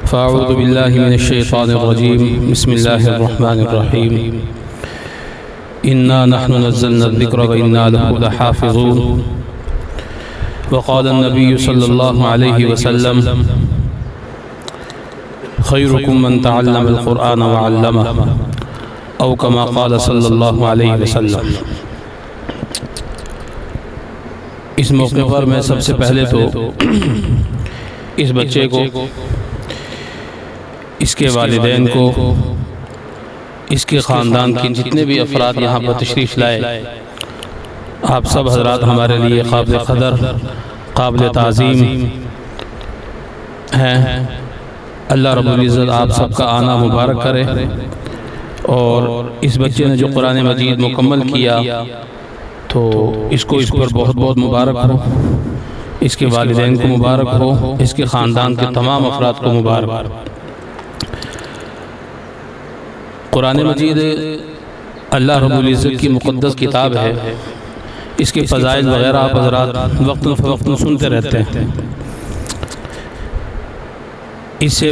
فاعوذ باللہ من الشیطان الرجیم بسم اللہ الرحمن الرحیم انا نحن نزلنا الذکر وإنا له لحافظون وقال النبی صلی اللہ علیہ وسلم خیرکم من تعلم القرآن وعلمہ او کما قال صلی اللہ علیہ وسلم۔ اس موقع پر میں سب سے پہلے تو اس بچے کو، اس کے والدین کو، اس کے خاندان کے جتنے بھی افراد یہاں پر تشریف لائے، آپ سب حضرات ہمارے لیے قابل قدر، قابل تعظیم ہیں۔ اللہ رب العزت آپ سب کا آنا مبارک کرے، اور اس بچے نے جو قرآن مجید مکمل کیا تو اس کو اس پر بہت بہت مبارک ہو، اس کے والدین کو مبارک ہو، اس کے خاندان کے تمام افراد کو مبارک ہو۔ قرآن مجید اللہ رب العزت کی مقدس کتاب ہے، اس کے فضائل وغیرہ آپ حضرات وقتاً فوقتاً سنتے رہتے ہیں۔ اس سے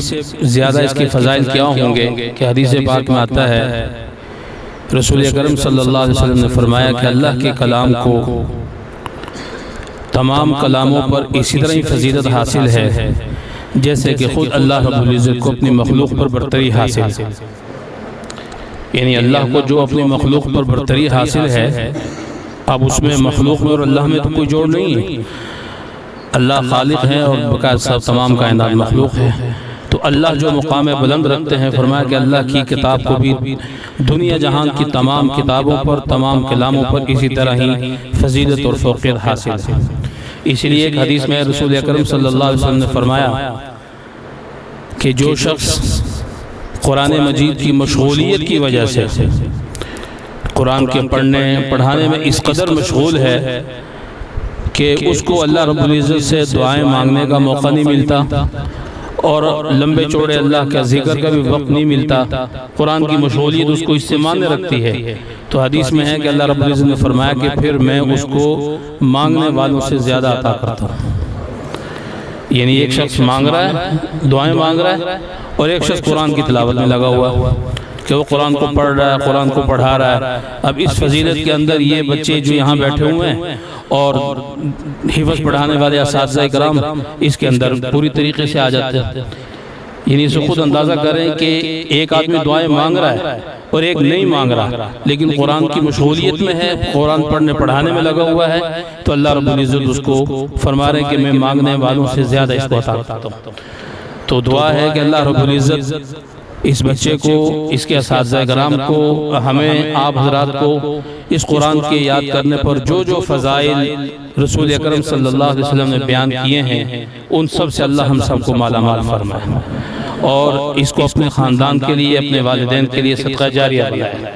زیادہ اس کے فضائل کیا ہوں گے کہ حدیث پاک میں آتا ہے، رسول اکرم صلی اللہ علیہ وسلم نے فرمایا کہ اللہ کے کلام کو تمام کلاموں پر اسی طرح ہی فضیلت حاصل ہے جیسے کہ خود اللہ رب العزت کو اپنی مخلوق پر برتری حاصل ہے۔ یعنی اللہ کو جو اپنی مخلوق پر برتری حاصل ہے، اب اس میں مخلوق میں اور اللہ میں تو کوئی جوڑ نہیں ہے۔ اللہ خالق ہے اور باقاعدہ سب تمام کائنات مخلوق ہے، تو اللہ جو مقام بلند رکھتے ہیں، فرمایا کہ اللہ کی کتاب کو بھی دنیا جہان کی تمام کتابوں پر، تمام کلاموں پر اسی طرح ہی فضیلت اور فوقیت حاصل ہے۔ اس لیے ایک حدیث میں رسول اکرم صلی اللہ علیہ وسلم نے فرمایا کہ جو شخص قرآن مجید کی مشغولیت کی وجہ سے قرآن کے پڑھانے میں اس قدر مشغول ہے کہ اس کو اللہ رب العزت سے دعائیں مانگنے کا موقع نہیں ملتا، اور لمبے چوڑے اللہ کا ذکر کا بھی وقت نہیں ملتا، قرآن کی مشغولیت اس کو اس سے ماننے رکھتی ہے، تو حدیث میں ہے کہ اللہ رب العزت نے فرمایا کہ پھر میں اس کو مانگنے والوں سے زیادہ عطا کرتا ہوں۔ یعنی ایک شخص مانگ رہا ہے، دعائیں مانگ رہا ہے، اور ایک شخص قرآن کی تلاوت میں لگا ہوا کہ وہ قرآن کو پڑھ رہا ہے، قرآن کو پڑھا رہا ہے۔ اب اس فضیلت کے اندر یہ بچے جو یہاں بیٹھے ہوئے ہیں اور حفظ پڑھانے والے اساتذہ کرام اس کے اندر پوری طریقے سے آ جاتے ہیں۔ یعنی اسے خود اندازہ کریں کہ ایک آدمی دعائیں مانگ رہا ہے اور ایک نہیں مانگ رہا، لیکن قرآن کی مشغولیت میں ہے، قرآن پڑھنے پڑھانے میں لگا ہوا ہے، تو اللہ رب العزت اس کو فرما رہے ہیں کہ میں مانگنے والوں سے زیادہ اس کو عطا کرتا ہوں۔ تو دعا ہے کہ اللہ رب العزت اس بچے کو، اس کے اساتذہ کرام کو، ہمیں آپ حضرات کو اس قرآن کے یاد کرنے پر جو جو فضائل رسول اکرم صلی اللہ علیہ وسلم نے بیان کیے ہیں، ان سب سے اللہ ہم سب کو مالا مال فرمائے، اور اس کو اپنے خاندان کے لیے، اپنے والدین کے لیے صدقہ جاریہ بنائے۔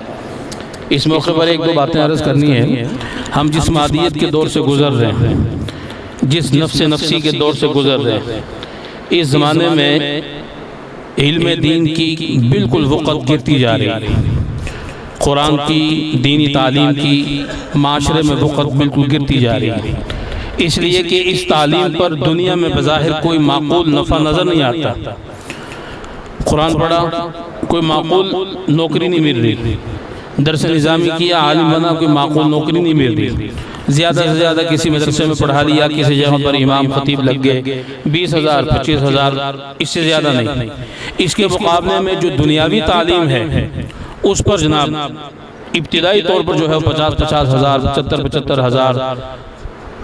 اس موقع پر ایک دو باتیں عرض کرنی ہے۔ ہم جس مادیت کے دور سے گزر رہے ہیں، جس نفس نفسی کے دور سے گزر رہے ہیں، اس زمانے میں علم دین کی بالکل وقت گرتی جا رہی ہے، قرآن کی، دینی تعلیم کی معاشرے میں وقت بالکل گرتی جا رہی ہے، اس لیے کہ اس تعلیم پر دنیا میں بظاہر کوئی معقول نفع نظر نہیں آتا۔ قرآن پڑھا، کوئی معقول نوکری نہیں مل رہی، درس نظامی کیا، عالم بنا، کوئی معقول نوکری نہیں مل رہی، زیادہ سے زیادہ کسی مدرسے میں پڑھا لیا، کسی جگہ پر امام خطیب لگ گئے، 20,000 25,000، اس سے زیادہ نہیں۔ اس کے مقابلے میں جو دنیاوی تعلیم ہے اس پر جناب ابتدائی طور پر جو ہے 50,000 75,000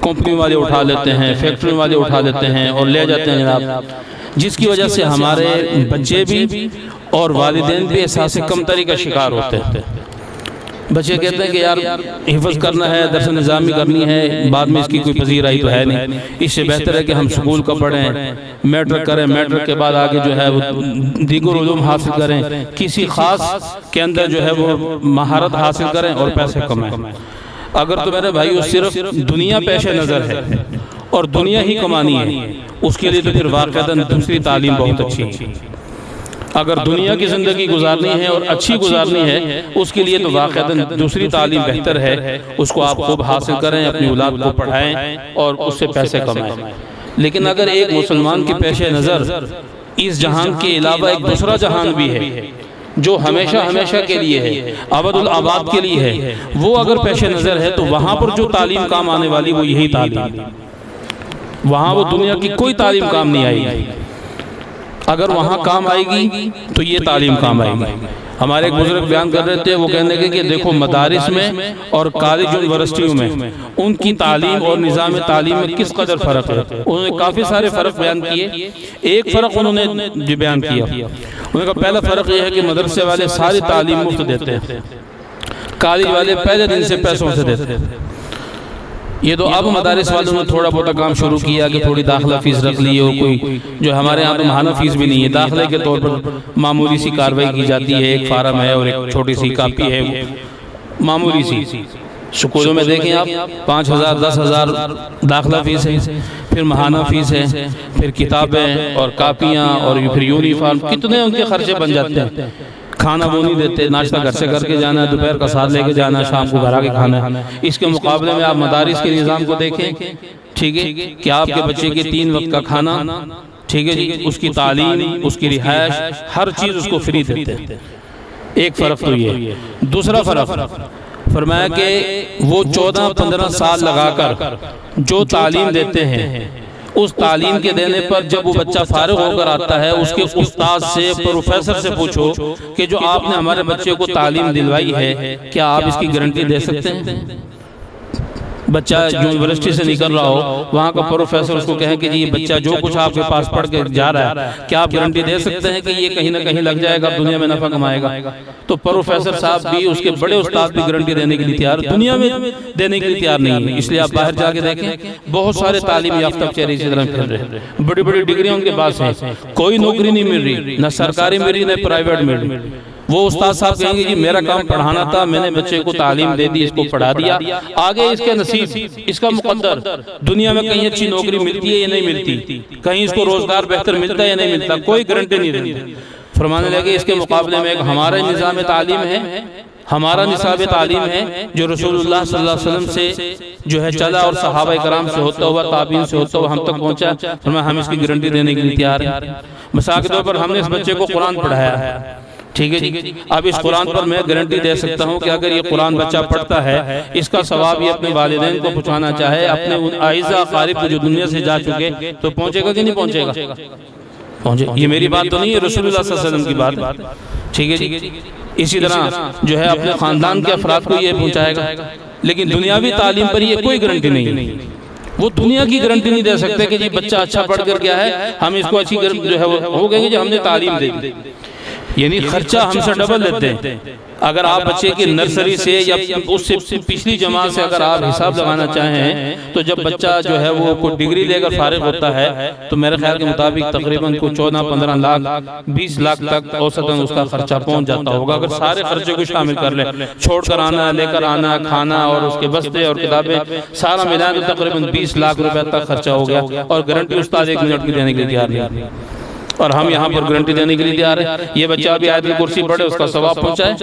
کمپنی والے اٹھا لیتے ہیں، فیکٹری والے اٹھا لیتے ہیں اور لے جاتے ہیں جناب، جس کی وجہ سے ہمارے بچے بھی اور والدین بھی احساس کمتری کا شکار ہوتے ہیں۔ بچے کہتے ہیں کہ یار حفظ کرنا ہے، درس نظامی کرنی ہے، بعد میں اس کی کوئی پذیرائی تو ہے نہیں، اس سے بہتر ہے کہ ہم سکول کا پڑھیں، میٹرک کریں، میٹرک کے بعد آگے جو ہے وہ دیگر علوم حاصل کریں، کسی خاص کے اندر جو ہے وہ مہارت حاصل کریں اور پیسے کمائیں۔ اگر تو میرے بھائیو صرف دنیا پیش نظر ہے اور دنیا ہی کمانی ہے، اس کے لیے تو پھر واقعتاً دوسری تعلیم بہت اچھی ہے۔ اگر دنیا کی زندگی گزارنی ہے اور اچھی گزارنی ہے، اس کے لیے تو واقعتاً دوسری تعلیم بہتر ہے، اس کو آپ خوب حاصل کریں، اپنی اولاد کو پڑھائیں اور اس سے پیسے کمائیں۔ لیکن اگر ایک مسلمان کے پیش نظر اس جہان کے علاوہ ایک دوسرا جہان بھی ہے جو ہمیشہ ہمیشہ کے لیے ہے، ابد الآباد کے لیے ہے، وہ اگر پیش نظر ہے تو وہاں پر جو تعلیم کام آنے والی وہ یہی تعلیم، وہاں وہ دنیا کی کوئی تعلیم کام نہیں آئے گی، اگر وہاں کام آئے گی تو یہ تعلیم کام آئے گی۔ ہمارے ایک بزرگ بیان کر رہے تھے، وہ کہنے کے کہ دیکھو مدارس میں اور کالج یونیورسٹیوں میں ان کی تعلیم اور نظام تعلیم میں کس قدر فرق ہے۔ انہوں نے کافی سارے فرق بیان کیے، ایک فرق انہوں نے بیان کیا، انہوں نے کہا پہلا فرق یہ ہے کہ مدرسے والے ساری تعلیم مفت دیتے ہیں، کالج والے پہلے دن سے پیسوں سے دیتے ہیں۔ یہ تو اب مدارس والوں نے تھوڑا بہت کام شروع کیا کہ تھوڑی داخلہ فیس رکھ لی ہو، کوئی جو ہمارے ہاں تو ماہانہ فیس بھی نہیں ہے، داخلے کے طور پر معمولی سی کاروائی کی جاتی ہے، ایک فارم ہے اور ایک چھوٹی سی کاپی ہے، معمولی سی۔ سکولوں میں دیکھیں آپ 5,000 10,000 داخلہ فیس ہے، پھر ماہانہ فیس ہے، پھر کتابیں اور کاپیاں اور پھر یونیفارم، کتنے ان کے خرچے بن جاتے ہیں۔ کھانا وہ نہیں دیتے، ناشتہ گھر سے کر کے جانا ہے، دوپہر کا ساتھ لے کے جانا ہے، شام کو گھر آ کے کھانا ہے۔ اس کے مقابلے میں آپ مدارس کے نظام کو دیکھیں، ٹھیک ہے کہ آپ کے بچے کے 3 وقت کا کھانا، ٹھیک ہے جی، اس کی تعلیم، اس کی رہائش، ہر چیز اس کو فری دیتے ہیں۔ ایک فرق تو یہ۔ دوسرا فرق فرمایا کہ وہ 14-15 سال لگا کر جو تعلیم دیتے ہیں، اس تعلیم کے دینے پر جب وہ بچہ فارغ ہو کر آتا ہے، اس کے استاد سے، پروفیسر سے پوچھو کہ جو آپ نے ہمارے بچے کو تعلیم دلوائی ہے کیا آپ اس کی گارنٹی دے سکتے ہیں؟ بچہ یونیورسٹی سے نکل رہا ہو، وہاں کا پروفیسر اس کو کہے کہ جی یہ بچہ جو کچھ آپ کے پاس پڑھ کے جا رہا ہے، کیا آپ گارنٹی دے سکتے ہیں کہ یہ کہیں نہ کہیں لگ جائے گا، دنیا میں نفع کمائے گا؟ تو پروفیسر صاحب بھی، اس کے بڑے استاد بھی گارنٹی دینے کے لیے تیار، دنیا میں دینے کے لیے تیار نہیں ہے۔ اس لیے آپ باہر جا کے دیکھیں، بہت سارے تعلیم یافتہ چہرے اسی طرح پھر رہے ہیں، بڑی بڑی ڈگریاں ان کے پاس ہیں، کوئی نوکری نہیں مل رہی، نہ سرکاری مل رہی نہ پرائیویٹ مل رہی۔ وہ استاد صاحب کہیں گے جی میرا کام پڑھانا تھا، میں نے بچے کو تعلیم دے دی، اس کو پڑھا دیا، آگے اس کے نصیب، اس کا مقدر، دنیا میں کہیں اچھی نوکری ملتی ہے یا نہیں ملتی، کہیں اس کو روزگار بہتر ملتا ہے یا نہیں ملتا، کوئی گارنٹی نہیں دیتی۔ فرمانے لگے اس کے مقابلے میں ایک ہمارا نظام تعلیم ہے، ہمارا نصاب تعلیم ہے جو رسول اللہ صلی اللہ علیہ وسلم سے جو ہے چلا اور صحابہ کرام سے ہوتا ہوا، تابعین سے ہوتا ہوا ہم تک پہنچا، فرمایا ہم اس کی گارنٹی دینے کے لیے تیار ہیں۔ مثال کے طور پر ہم نے اس بچے کو قرآن پڑھایا ہے، ٹھیک ہے جی، اب اس قرآن پر میں گارنٹی دے سکتا ہوں کہ اگر یہ قرآن بچہ پڑھتا ہے، اس کا ثواب یہ اپنے والدین کو پہنچانا چاہے، اپنے ان اعزا اقارب جو دنیا سے جا چکے، تو پہنچے گا کہ نہیں پہنچے گا؟ پہنچے۔ یہ میری بات تو نہیں ہے، رسول اللہ صلی اللہ علیہ وسلم کی بات، ٹھیک ہے جی۔ اسی طرح جو ہے اپنے خاندان کے افراد کو یہ پہنچائے گا، لیکن دنیاوی تعلیم پر یہ کوئی گارنٹی نہیں، وہ دنیا کی گارنٹی نہیں دے سکتے کہ جی بچہ اچھا پڑھ کر گیا ہے، ہم اس کو اچھی جو ہے وہ کہیں گے جو ہم نے تعلیم دے دی، یعنی خرچہ ہم سے ڈبل لیتے ہیں۔ اگر آپ بچے کی نرسری سے یا اس سے پچھلی جماعت سے اگر آپ حساب لگانا چاہیں تو جب بچہ جو ہے وہ کوئی ڈگری لے کر فارغ ہوتا ہے تو میرے خیال کے مطابق تقریباً 14-15 لاکھ 20 لاکھ تک اوسطاً اس کا خرچہ پہنچ جاتا ہوگا، اگر سارے خرچے کو شامل کر لیں، چھوڑ کر آنا، لے کر آنا، کھانا اور اس کے بستے اور کتابیں سارا ملائیں تو تقریباً 20 لاکھ روپے تک خرچہ ہو گیا، اور گارنٹی استاد 1 منٹ کی دینے کے لیے تیار نہیں، اور ہم یہاں پر گارنٹی دینے کے لیے تیار ہیں۔ یہ بچہ ابھی آیت الکرسی پڑھے، اس کا ثواب پہنچائے،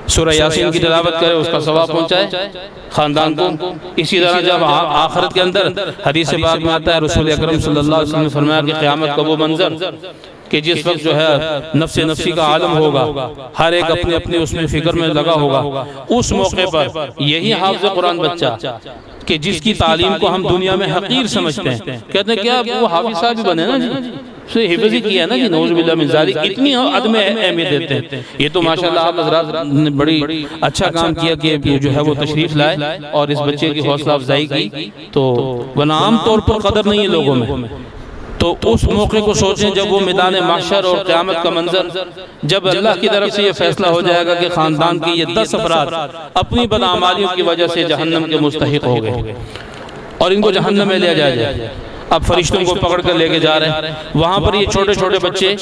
سورہ یاسین کی تلاوت کرے، اس کا ثواب پہنچائے خاندان کو۔ اسی طرح جب آخرت کے اندر حدیث پاک میں آتا ہے، رسول اکرم صلی اللہ علیہ وسلم نے فرمایا کہ قیامت کا وہ منظر کہ جس وقت جو ہے نفس نفسی کا عالم ہوگا، ہر ایک اپنے اپنے اس میں فکر میں لگا ہوگا، اس موقع پر یہی حافظ قرآن بچہ کہ جس کی تعلیم کو ہم دنیا میں حقیر سمجھتے ہیں، کہتے ہیں کیا وہ حافظ صاحب بھی بنے نا جی، اسے حفظ ہی کیا نا جی، نعوذ باللہ من ذالک، اتنی عدم اہمیت دیتے ہیں۔ یہ تو ماشاءاللہ آپ حضرات نے بڑی اچھا کام کیا کہ جو ہے وہ تشریف لائے اور اس بچے کی حوصلہ افزائی کی، تو ورنہ عام طور پر قدر نہیں ہے لوگوں میں۔ تو اس موقع کو سوچیں جب وہ میدان محشر اور قیامت کا منظر، جب اللہ کی طرف سے یہ فیصلہ ہو جائے گا کہ خاندان کی یہ 10 افراد اپنی بدعمالیوں کی وجہ سے جہنم کے مستحق ہو گئے اور ان کو جہنم میں لے جائے جائے، اب فرشتوں کو پکڑ کر لے کے جا رہے ہیں، وہاں پر یہ چھوٹے چھوٹے بچے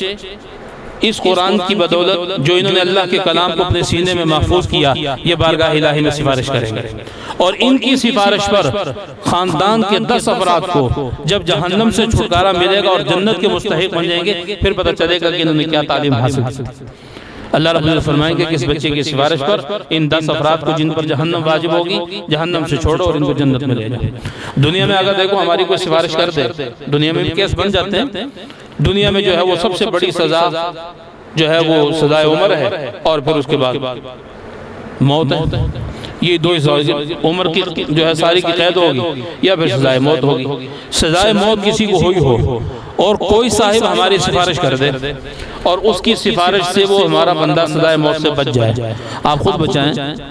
اس قرآن کی بدولت جو انہوں نے اللہ کے کلام کو اپنے سینے میں محفوظ کیا، یہ بارگاہ الہی میں سفارش کریں گے، اور ان کی سفارش پر خاندان کے 10 افراد کو جب جہنم سے چھٹکارا ملے گا اور جنت کے مستحق بن جائیں گے، پھر پتہ چلے گا کہ انہوں نے کیا تعلیم حاصل کی۔ اللہ رب العزت فرمائیں گے کہ اس بچے کی سفارش پر ان 10 افراد کو جن پر جہنم واجب ہوگی جہنم سے چھوڑو اور ان کو جنت میں لے جاؤ۔ دنیا میں اگر دیکھو ہماری کوئی سفارش کر دے، دنیا میں بھی کیس بن جاتے ہیں۔ دنیا میں جو ہے وہ سب سے بڑی سزا جو ہے وہ سزائے عمر ہے، اور پھر اس کے بعد موت ہے۔ یہ دو عمر کی جو ہے ساری کی قید ہوگی یا پھر سزائے موت ہوگی۔ سزائے موت کسی کو ہوئی ہو اور کوئی صاحب ہماری سفارش کر دے اور اس کی سفارش سے وہ ہمارا بندہ سزائے موت سے بچ جائے، آپ خود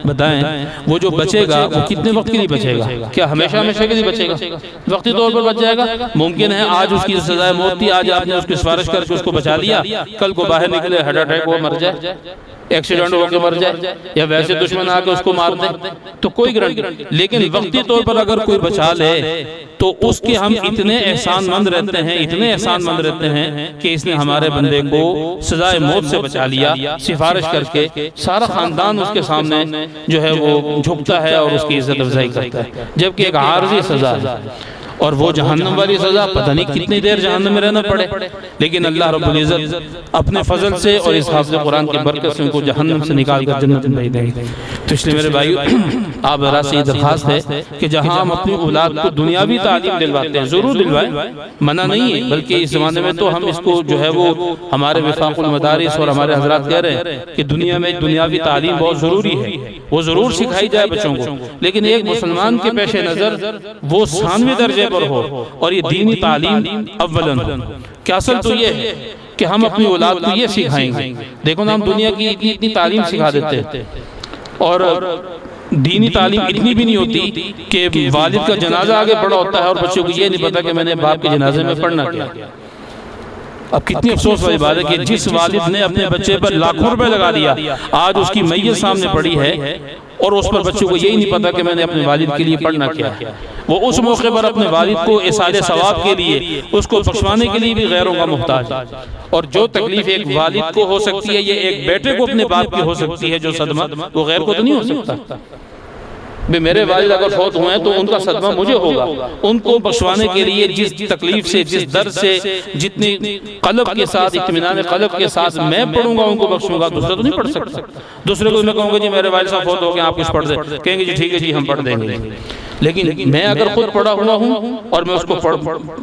بتائیں وہ جو بچے گا وہ کتنے وقت کے لیے بچے گا؟ کیا ہمیشہ ہمیشہ کے لیے بچے گا؟ وقتی طور پر بچ جائے گا؟ ممکن ہے آج اس کی سزائے موت تھی، آج آپ نے اس کی سفارش کر کے اس کو بچا لیا، کل کو باہر نکلے ہارٹ اٹیک ہو مر جائے، ایکسیڈنٹ ہو کے مر جائے، یا ویسے دشمن آ کے اس کو مار دے، تو کوئی گارنٹی۔ لیکن وقتی طور پر اگر کوئی بچا لے تو اس کے ہم اتنے احسان مند رہتے ہیں، اتنے احسان مند رہتے ہیں کہ اس نے ہمارے بندے کو سزائے موت سے بچا لیا سفارش کر کے۔ سارا خاندان اس کے سامنے جو ہے وہ جھکتا ہے اور اس کی عزت افزائی کرتا ہے، جبکہ ایک عارضی سزا ہے، اور وہ جہنم والی سزا پتہ نہیں کتنی دیر جہنم میں رہنا پڑے، لیکن اللہ رب العزت اپنے فضل سے اور اس حافظ قرآن کی برکت سے ان کو جہنم سے نکال کر جنت میں بھیج دیں گے۔ تو اس لیے میرے بھائیو، آپ ذرا سے یہ درخواست ہے کہ جہاں ہم اپنی اولاد کو دنیاوی تعلیم دلواتے ہیں ضرور دلوائیں، منع نہیں ہے، بلکہ اس زمانے میں تو ہم اس کو جو ہے وہ ہمارے وفاق المدارس اور ہمارے حضرات کہہ رہے ہیں کہ دنیا میں دنیاوی تعلیم بہت ضروری ہے، وہ ضرور سکھائی جائے بچوں کو، لیکن ایک مسلمان کے پیش نظر وہ 90 درجے پر ہو اور یہ دینی تعلیم اولن ہو۔ کہ اصل تو یہ ہے کہ ہم اپنی اولاد کو یہ سکھائیں گے۔ دیکھو نا، ہم دنیا کی اتنی تعلیم سکھا دیتے ہیں اور دینی تعلیم اتنی بھی نہیں ہوتی کہ والد کا جنازہ آگے پڑا ہوتا ہے اور بچوں کو یہ نہیں پتا کہ میں نے باپ کے جنازے میں پڑھنا کیا۔ اب کتنی افسوس والی بات ہے کہ جس والد نے اپنے بچے پر لاکھوں روپے لگا دیا، آج اس کی میت سامنے پڑی ہے اور اس پر بچوں کو یہی نہیں پتا کہ میں نے اپنے والد کے لیے پڑھنا کیا ہے۔ وہ اس موقع پر اپنے والد کو ایصال ثواب کے لیے، اس کو بخشوانے کے لیے بھی غیروں کا محتاج ہے۔ اور جو تکلیف ایک والد کو ہو سکتی ہے، یہ ایک بیٹے کو اپنے باپ کی ہو سکتی ہے، جو صدمہ وہ غیر کو تو نہیں ہو سکتا۔ میرے والد اگر فوت ہوئے ہیں تو ان کا صدمہ مجھے ہوگا، ان کو بخشوانے کے لیے جس تکلیف سے، جس درد سے، جتنی قلب کے ساتھ، اطمینان قلب کے ساتھ میں پڑھوں گا، ان کو بخشوں گا، دوسرا تو نہیں پڑھ سکتا۔ دوسرے کو میں کہوں گا جی میرے والد صاحب فوت ہو گئے، آپ کچھ پڑھ دیں، کہیں گے جی ٹھیک ہے جی ہم پڑھ دیں گے، لیکن میں اگر خود پڑھا ہوا ہوں اور میں اس کو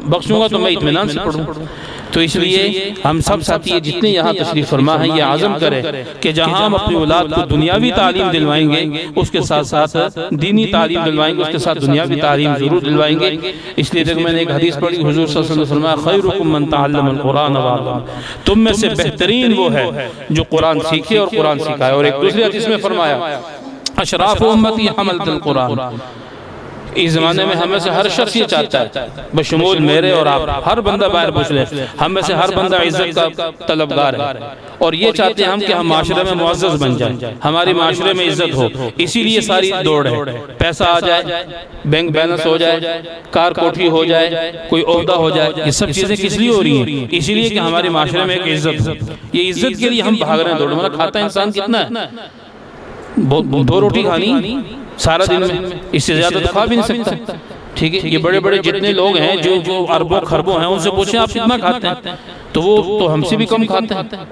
بخشوں گا تو میں اطمینان سے پڑھوں۔ تو اس لیے ہم سب ساتھی جتنے یہاں تشریف فرما ہیں یہ عزم کریں کہ جہاں ہم اپنی اولاد کو دنیاوی تعلیم دلوائیں گے، اس کے ساتھ ساتھ دینی تعلیم دلوائیں گے، اس کے ساتھ دنیاوی تعلیم ضرور دلوائیں گے۔ اس لیے دیکھو میں نے ایک حدیث پڑھی، حضور صلی اللہ علیہ وسلم فرمایا خیرکم من تعلم القرآن وعلمہ، تم میں سے بہترین وہ ہے جو قرآن سیکھے اور قرآن سکھائے۔ اور ایک دوسری حدیث میں فرمایا اشراف امتی حملت القرآن، اس زمانے میں ہمیں سے ہر شخص یہ چاہتا ہے، بشمول میرے اور آپ، ہر بندہ باہر پوچھ لے، ہم میں سے ہر بندہ عزت کا طلبگار ہے اور یہ چاہتے ہیں ہم کہ ہم معاشرے میں معزز بن جائیں، ہماری معاشرے میں عزت ہو، اسی لیے ساری دوڑ ہے۔ پیسہ آ جائے، بینک بیلنس ہو جائے، کار کوٹھی ہو جائے، کوئی عہدہ ہو جائے، یہ سب چیزیں کس لیے ہو رہی ہیں؟ اسی لیے کہ ہمارے معاشرے میں ایک عزت ہو۔ یہ عزت کے لیے ہم بھاگ رہے ہیں، دوڑ رہے ہیں۔ کھاتا انسان کتنا ہے؟ 2 روٹی کھانی سارا دن میں، اس سے زیادہ تو کھا بھی نہیں سکتا۔ ٹھیک ہے، یہ بڑے بڑے جتنے لوگ ہیں جو اربوں خربوں ہیں، ان سے پوچھیں آپ کتنا کھاتے ہیں، تو وہ تو ہم سے بھی کم کھاتے ہیں۔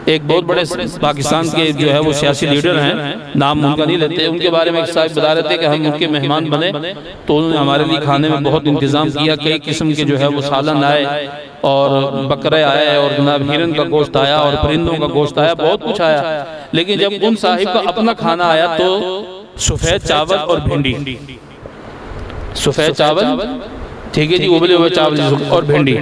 ایک بہت بڑے پاکستان کے جو ہے وہ سیاسی لیڈر ہیں، نام ان کا نہیں لیتے، ان کے بارے میں ایک صاحب بتا رہے تھے کہ ہم ان کے مہمان بنے تو انہوں نے ہمارے لیے کھانے میں بہت انتظام کیا، کئی قسم کے جو ہے وہ سالن آئے اور بکرے آئے اور جناب ہرن کا گوشت آیا اور پرندوں کا گوشت آیا، بہت کچھ آیا۔ لیکن جب ان صاحب کا اپنا کھانا آیا تو سفید چاول اور بھنڈی، سفید چاول، ٹھیک ہے جی، ابلے ہوئے چاول اور بھنڈی،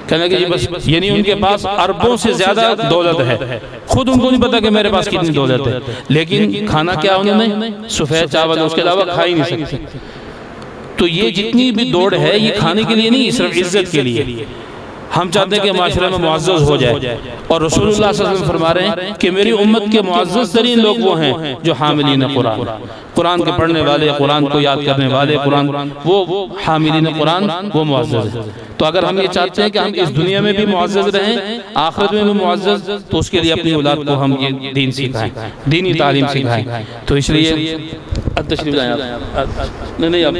کہنے کہ جی بس، یعنی ان کے پاس اربوں سے زیادہ دولت ہے، خود ان کو نہیں پتا کہ میرے پاس کتنی دولت ہے، لیکن کھانا کیا انہوں نے؟ سفید چاول، اس کے علاوہ کھا ہی نہیں سکتے۔ تو یہ جتنی بھی دوڑ ہے یہ کھانے کے لیے نہیں، صرف عزت کے لیے۔ ہم چاہتے ہیں کہ معاشرے میں معزز ہو جائے، اور رسول اللہ صلی اللہ علیہ وسلم فرما رہے ہیں کہ میری امت کے معزز ترین لوگ وہ ہیں جو حاملین قرآن، قرآن کے پڑھنے والے، قرآن کو یاد کرنے والے، قرآن وہ حاملین قرآن وہ معزز ہیں۔ تو اگر ہم یہ چاہتے ہیں کہ ہم اس دنیا میں بھی معزز رہیں، آخرت میں بھی معزز، تو اس کے لیے اپنی اولاد کو ہم یہ دین سکھائیں، دینی تعلیم سکھائیں۔ تو اس لیے تشریف لائیں آپ، نہیں آپ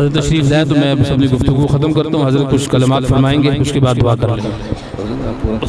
حضرت تشریف لائے تو میں اپنی گفتگو ختم کرتا ہوں. حضرت کچھ کلمات فرمائیں گے، اس کے بعد دعا کر لیں گے.